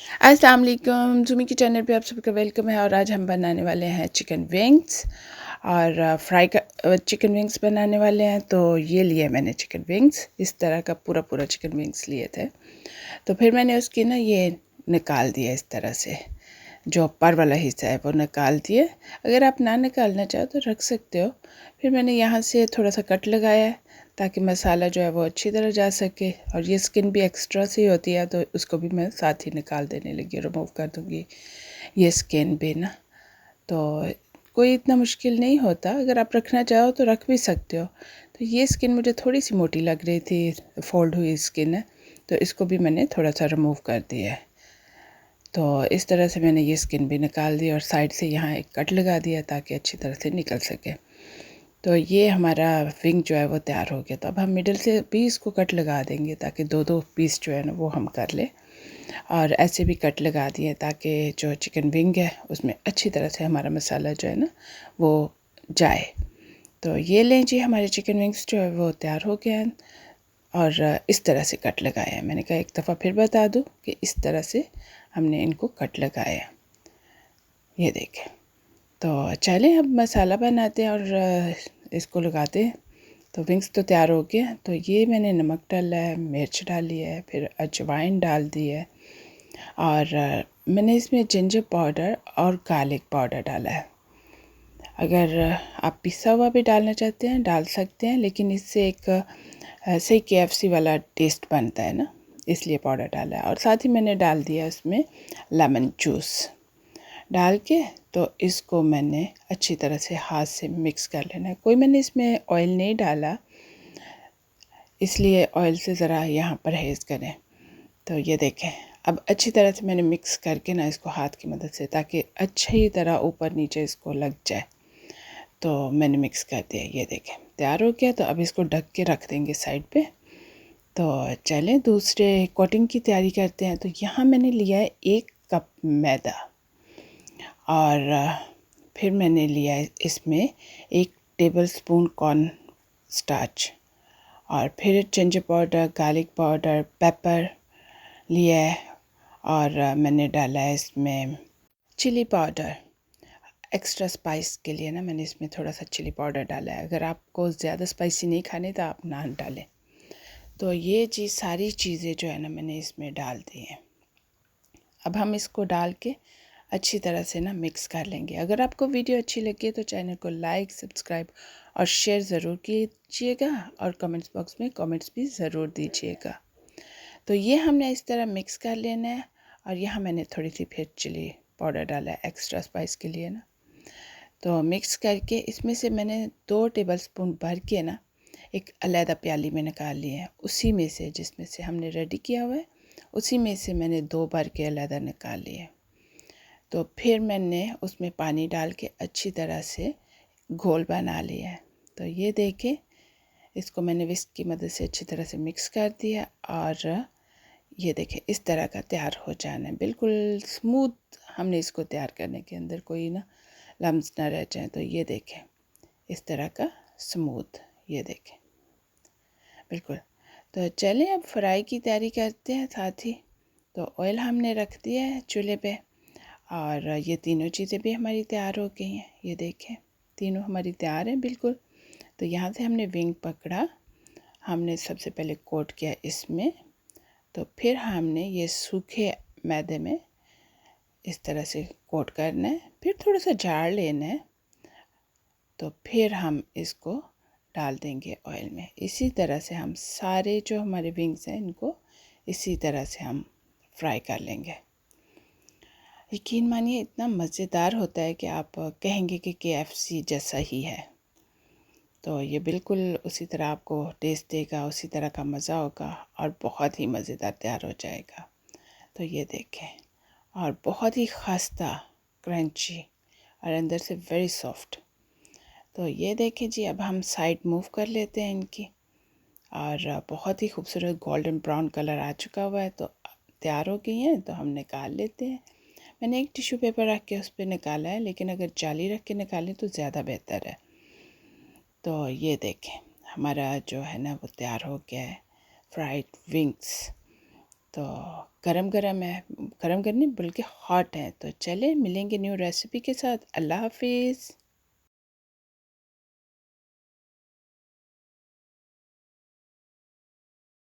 अस्सलाम वालेकुम, जुमी की चैनल पे आप सबका वेलकम है। और आज हम बनाने वाले हैं चिकन विंग्स और चिकन विंग्स बनाने वाले हैं। तो ये लिए मैंने चिकन विंग्स, इस तरह का पूरा पूरा चिकन विंग्स लिए थे। तो फिर मैंने उसकी ना ये निकाल दिया इस तरह से, जो ऊपर वाला हिस्सा है वो निकाल दिए। अगर आप ना निकालना चाहो तो रख सकते हो। फिर मैंने यहाँ से थोड़ा सा कट लगाया है ताकि मसाला जो है वो अच्छी तरह जा सके। और ये स्किन भी एक्स्ट्रा सी होती है तो उसको भी मैं साथ ही निकाल देने लगी, रिमूव कर दूँगी ये स्किन भी ना। तो कोई इतना मुश्किल नहीं होता, अगर आप रखना चाहो तो रख भी सकते हो। तो ये स्किन मुझे थोड़ी सी मोटी लग रही थी, फोल्ड हुई स्किन है, तो इसको भी मैंने थोड़ा सा रिमूव कर दिया है। तो इस तरह से मैंने ये स्किन भी निकाल दी और साइड से यहाँ एक कट लगा दिया ताकि अच्छी तरह से निकल सके। तो ये हमारा विंग जो है वो तैयार हो गया। तो अब हम मिडल से भी इसको कट लगा देंगे ताकि दो दो पीस जो है ना वो हम कर लें। और ऐसे भी कट लगा दिए ताकि जो चिकन विंग है उसमें अच्छी तरह से हमारा मसाला जो है ना वो जाए। तो ये लें जी, हमारे चिकन विंग्स जो है वो तैयार हो गए हैं। और इस तरह से कट लगाया है। मैंने कहा एक दफ़ा फिर बता दूं कि इस तरह से हमने इनको कट लगाया। ये देखें। तो चलें अब मसाला बनाते हैं और इसको लगाते हैं। तो विंग्स तो तैयार हो गया। तो ये मैंने नमक डाला है, मिर्च डाली है, फिर अजवाइन डाल दी है। और मैंने इसमें जिंजर पाउडर और गार्लिक पाउडर डाला है। अगर आप पिसा हुआ भी डालना चाहते हैं डाल सकते हैं, लेकिन इससे एक ऐसे ही KFC वाला टेस्ट बनता है ना, इसलिए पाउडर डाला है। और साथ ही मैंने डाल दिया इसमें लेमन जूस डाल के। तो इसको मैंने अच्छी तरह से हाथ से मिक्स कर लेना है। कोई मैंने इसमें ऑयल नहीं डाला, इसलिए ऑयल से ज़रा यहाँ परहेज़ करें। तो ये देखें, अब अच्छी तरह से मैंने मिक्स करके ना इसको हाथ की मदद से, ताकि अच्छी तरह ऊपर नीचे इसको लग जाए। तो मैंने मिक्स कर दिया। ये देखें तैयार हो गया। तो अब इसको ढक के रख देंगे साइड पे। तो चलें दूसरे कोटिंग की तैयारी करते हैं। तो यहाँ मैंने लिया है 1 कप मैदा। और फिर मैंने लिया है इसमें 1 टेबलस्पून कॉर्न स्टार्च। और फिर ginger powder, garlic powder, paper लिया है। और मैंने डाला है इसमें चिली पाउडर। एक्स्ट्रा स्पाइस के लिए ना मैंने इसमें थोड़ा सा चिली पाउडर डाला है। अगर आपको ज़्यादा स्पाइसी नहीं खाने तो आप ना डालें। तो ये चीज़ सारी चीज़ें जो है ना मैंने इसमें डाल दी हैं। अब हम इसको डाल के अच्छी तरह से ना मिक्स कर लेंगे। अगर आपको वीडियो अच्छी लगी तो चैनल को लाइक, सब्सक्राइब और शेयर ज़रूर कीजिएगा। और कमेंट्स बॉक्स में कमेंट्स भी ज़रूर दीजिएगा। तो ये हमने इस तरह मिक्स कर लेना है। और यहाँ मैंने थोड़ी सी फिर चिली पाउडर डाला है एक्स्ट्रा स्पाइस के लिए ना। तो मिक्स करके इसमें से मैंने 2 टेबलस्पून भर के ना एक अलहदा प्याली में निकाल लिए हैं। उसी में से, जिसमें से हमने रेडी किया हुआ है, उसी में से मैंने 2 भर के अलहदा निकाल लिए। तो फिर मैंने उसमें पानी डाल के अच्छी तरह से घोल बना लिया है। तो ये देखें, इसको मैंने विस्क की मदद से अच्छी तरह से मिक्स कर दिया। और ये देखें इस तरह का तैयार हो जाना है, बिल्कुल स्मूथ। हमने इसको तैयार करने के अंदर कोई ना लम्स ना रह जाए। तो ये देखें इस तरह का स्मूथ, ये देखें बिल्कुल। तो चलें अब फ्राई की तैयारी करते हैं साथ ही। तो ऑयल हमने रख दिया है चूल्हे पे। और ये तीनों चीज़ें भी हमारी तैयार हो गई हैं। ये देखें तीनों हमारी तैयार हैं बिल्कुल। तो यहाँ से हमने विंग पकड़ा, हमने सबसे पहले कोट किया इसमें। तो फिर हमने ये सूखे मैदे में इस तरह से कोट करना है। फिर थोड़ा सा जार लेना है। तो फिर हम इसको डाल देंगे ऑयल में। इसी तरह से हम सारे जो हमारे विंग्स हैं इनको इसी तरह से हम फ्राई कर लेंगे। यकीन मानिए इतना मज़ेदार होता है कि आप कहेंगे कि KFC जैसा ही है। तो ये बिल्कुल उसी तरह आपको टेस्ट देगा, उसी तरह का मज़ा होगा और बहुत ही मज़ेदार तैयार हो जाएगा। तो ये देखें, और बहुत ही खस्ता, क्रंची और अंदर से वेरी सॉफ्ट। तो ये देखें जी, अब हम साइड मूव कर लेते हैं इनकी। और बहुत ही खूबसूरत गोल्डन ब्राउन कलर आ चुका हुआ है। तो तैयार हो गई हैं। तो हम निकाल लेते हैं। मैंने एक टिश्यू पेपर रख के उस पर निकाला है, लेकिन अगर जाली रख के निकालें तो ज़्यादा बेहतर है। तो ये देखें हमारा जो है ना वो तैयार हो गया है फ्राइड विंग्स। तो गरम गरम है, गरम गरम नहीं बल्कि हॉट है। तो चले मिलेंगे न्यू रेसिपी के साथ। अल्लाह हाफिज़।